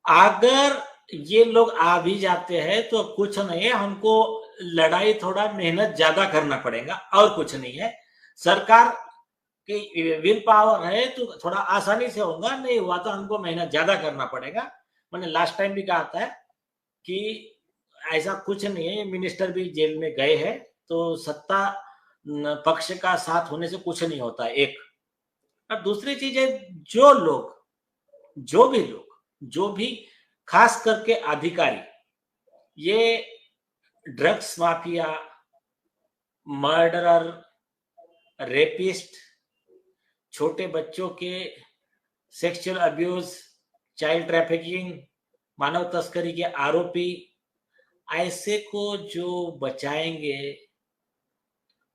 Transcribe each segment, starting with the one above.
अगर ये लोग आ भी जाते हैं तो कुछ नहीं है, हमको लड़ाई थोड़ा मेहनत ज्यादा करना पड़ेगा और कुछ नहीं है। सरकार की विल पावर है तो थोड़ा आसानी से होगा, नहीं हुआ तो हमको मेहनत ज्यादा करना पड़ेगा। मैंने लास्ट टाइम भी कहा था कि ऐसा कुछ नहीं है, मिनिस्टर भी जेल में गए हैं, तो सत्ता पक्ष का साथ होने से कुछ नहीं होता। एक और दूसरी चीज है, जो लोग जो भी खास करके अधिकारी ये ड्रग्स माफिया, मर्डरर, रेपिस्ट, छोटे बच्चों के सेक्सुअल अब्यूज, चाइल्ड ट्रैफिकिंग, मानव तस्करी के आरोपी, ऐसे को जो बचाएंगे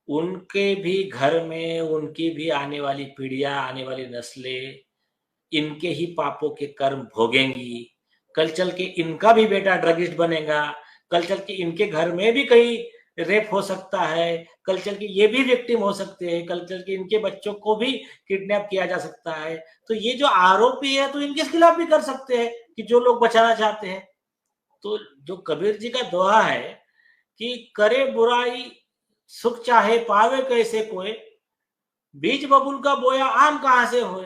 उनके भी घर में उनकी भी आने वाली पीढ़ियां, आने वाली नस्लें इनके ही पापों के कर्म भोगेंगी। कल चल के इनका भी बेटा ड्रगिस्ट बनेगा, कल चल के इनके घर में भी कहीं रेप हो सकता है, कल चल के ये भी विक्टिम हो सकते हैं, कल चल के इनके बच्चों को भी किडनैप किया जा सकता है। तो ये जो आरोपी है तो इनके खिलाफ भी कर सकते हैं कि जो लोग बचाना चाहते हैं। तो जो कबीर जी का दोहा है कि करे बुराई सुख चाहे पावे कैसे कोई, बीज बबुल का बोया आम कहां से होए।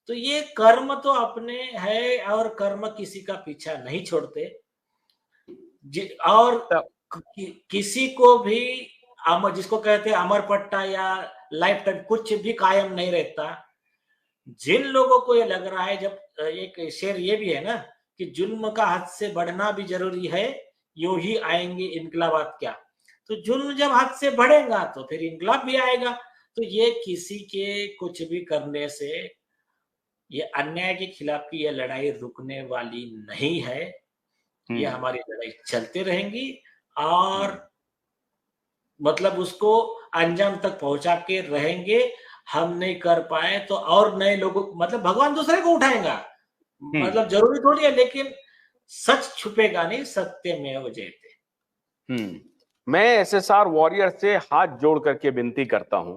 तो ये कर्म तो अपने है और कर्म किसी का पीछा नहीं छोड़ते। और किसी को भी जिसको कहते हैं अमर पट्टा या लाइफ टाइम, कुछ भी कायम नहीं रहता। जिन लोगों को ये लग रहा है, जब एक शेर ये भी है ना कि जुल्म का हद से बढ़ना भी जरूरी है, यूं ही आएंगे इनकलाबात क्या। तो जुल्म जब हद से बढ़ेगा तो फिर इनकलाब भी आएगा। तो ये किसी के कुछ भी करने से ये अन्याय के खिलाफ की ये लड़ाई रुकने वाली नहीं है। ये हमारी लड़ाई चलते रहेंगी और मतलब उसको अंजाम तक पहुंचा के रहेंगे। हम नहीं कर पाए तो और नए लोगों, मतलब भगवान दूसरे को उठाएगा, मतलब जरूरी थोड़ी है, लेकिन सच छुपेगा नहीं, सत्य में जयते। मैं एसएसआर वॉरियर से हाथ जोड़ करके विनती करता हूं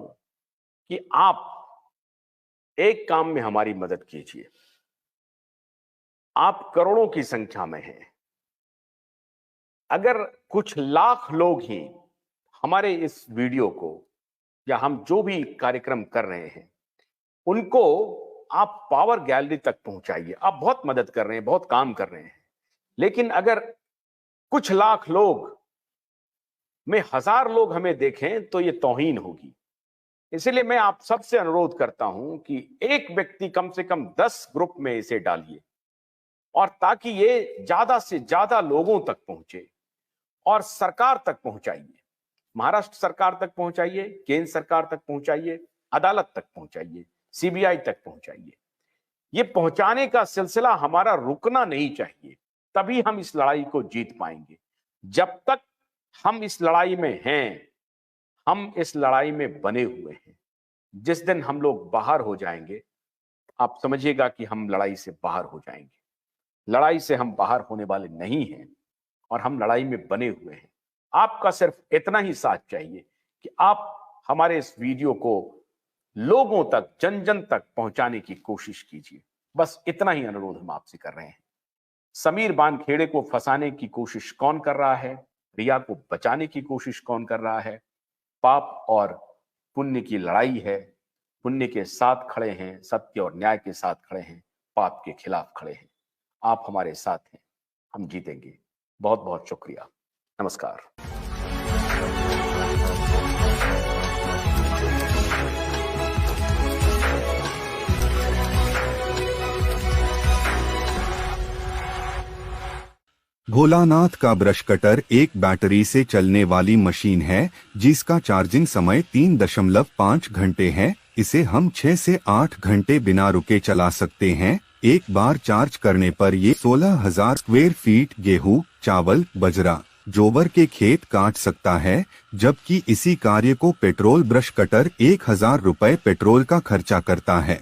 कि आप एक काम में हमारी मदद कीजिए। आप करोड़ों की संख्या में हैं। अगर कुछ लाख लोग ही हमारे इस वीडियो को या हम जो भी कार्यक्रम कर रहे हैं उनको आप पावर गैलरी तक पहुंचाइए। आप बहुत मदद कर रहे हैं, बहुत काम कर रहे हैं, लेकिन अगर कुछ लाख लोग में 1000 लोग हमें देखें तो ये तौहीन होगी। इसलिए मैं आप सबसे अनुरोध करता हूं कि एक व्यक्ति कम से कम 10 ग्रुप में इसे डालिए, और ताकि ये ज्यादा से ज्यादा लोगों तक पहुंचे और सरकार तक पहुंचाइए। महाराष्ट्र सरकार तक पहुंचाइए, केंद्र सरकार तक पहुंचाइए, अदालत तक पहुंचाइए, सीबीआई तक पहुंचाइए। ये पहुंचाने का सिलसिला हमारा रुकना नहीं चाहिए, तभी हम इस लड़ाई को जीत पाएंगे। जब तक हम इस लड़ाई में हैं, हम इस लड़ाई में बने हुए हैं। जिस दिन हम लोग बाहर हो जाएंगे, आप समझिएगा कि हम लड़ाई से बाहर हो जाएंगे। लड़ाई से हम बाहर होने वाले नहीं हैं और हम लड़ाई में बने हुए हैं। आपका सिर्फ इतना ही साथ चाहिए कि आप हमारे इस वीडियो को लोगों तक, जन जन तक पहुंचाने की कोशिश कीजिए। बस इतना ही अनुरोध हम आपसे कर रहे हैं। समीर बानखेड़े को फंसाने की कोशिश कौन कर रहा है? रिया को बचाने की कोशिश कौन कर रहा है? पाप और पुण्य की लड़ाई है। पुण्य के साथ खड़े हैं, सत्य और न्याय के साथ खड़े हैं, पाप के खिलाफ खड़े हैं। आप हमारे साथ हैं, हम जीतेंगे। बहुत बहुत शुक्रिया। नमस्कार। भोलानाथ का ब्रश कटर एक बैटरी से चलने वाली मशीन है जिसका चार्जिंग समय 3.5 घंटे है। इसे हम 6 से 8 घंटे बिना रुके चला सकते हैं। एक बार चार्ज करने पर ये 16,000 स्क्वायर फीट गेहूं, चावल, बजरा, जोवर के खेत काट सकता है, जबकि इसी कार्य को पेट्रोल ब्रश कटर 1,000 रुपए पेट्रोल का खर्चा करता है।